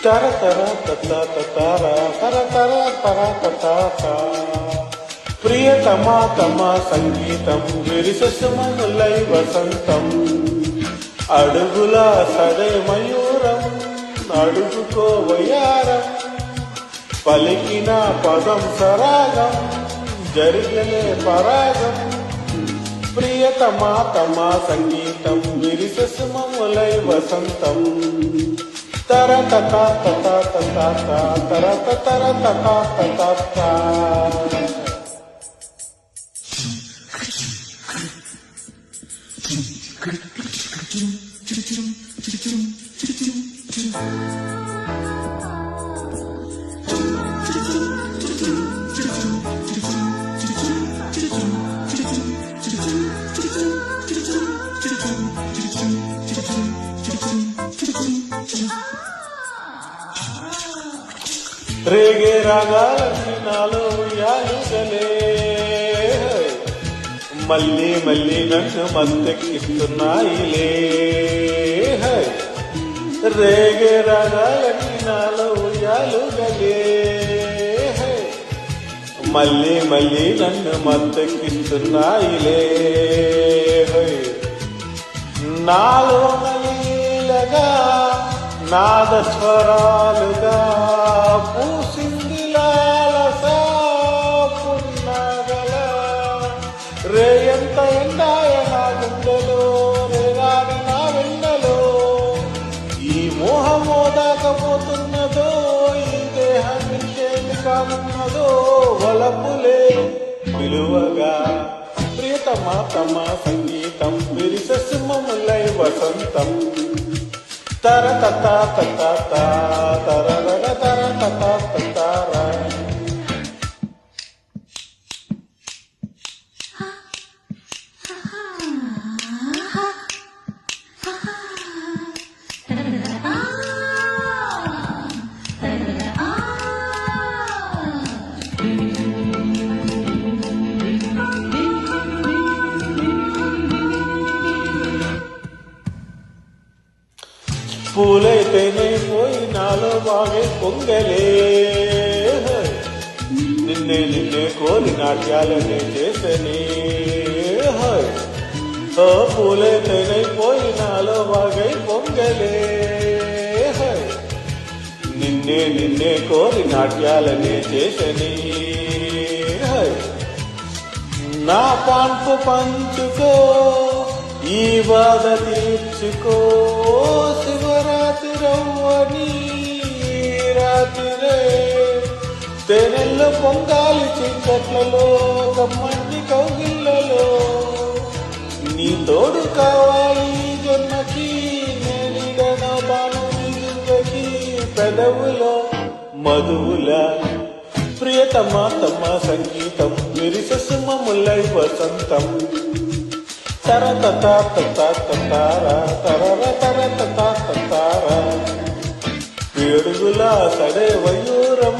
తర తర తత తర తర తర తర తత ప్రియతమా తమ సంగీతం విరిససుమములై వసంతం అడుగుల సడే మయూరం అడుగుకో వయారం పలికిన పదం సరాగం జరిగలే పరాగం ప్రియతమా తమ సంగీతం విరిససుమములై వసంతం తర తత తత తత తర తర తత తత రేగే రాగాలన్నీ నాలో యాలుగలే మళ్ళీ మళ్ళీ నన్ను మత్తెక్కిస్తున్నాయిలే రేగే రాగాలన్నీ నాలో యాలుగలే మళ్ళీ మళ్ళీ నన్ను మత్తెక్కిస్తున్నాయిలే నాలో నలీలగా నాద స్వరాలుగా పూసింది లాలసా పున్నగల రేయంత ఎండాయ నా గుండెలో రేగాని నా వెన్నెలో ఈ మోహమో దాకపోతున్నదో ఈ దేహం ఇంకేమి కానున్నదో వలపులే విలువగా ప్రియతమా తమ సంగీతం విరిససుమములై వసంతం తర తత తత తర తర తత తర పూలైతేనే పోయి నాలో బాగే పొంగలే నిన్నే కోరి నాట్యాలనే చేసనే ఓ పూలైతేనే పోయి నాలో బాగై పొంగలే నిన్నే కోరి నాట్యాలనే చేసని నా పాన్పు పంచుకో ఈ బాధ తీర్చుకో శివరాత్రి రవ్వని రాత్రిరే తెనెల్లో పొంగాలి చీకట్లలో కమ్మని కౌగిళ్ళలో నీ తోడు కావాలి జన్మకి నేనిడన బాను నిజకి పెదవులో మధువుల ప్రియతమా తమ సంగీతం విరిససుమములై వసంతం తర తత తత తతార తరర తర తత తతార ఏడుగుల సడే వయూరం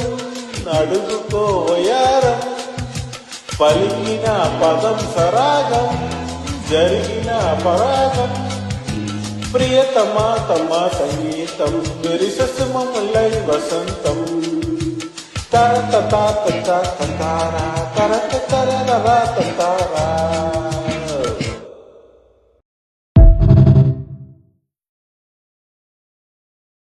అడుగుకో వయారం పలికిన పదం సరాగం జరిగిన పరాగం ప్రియతమా తమ సంగీతం విరిససుమములై వసంతం తర తత తత తతార తర తర తతార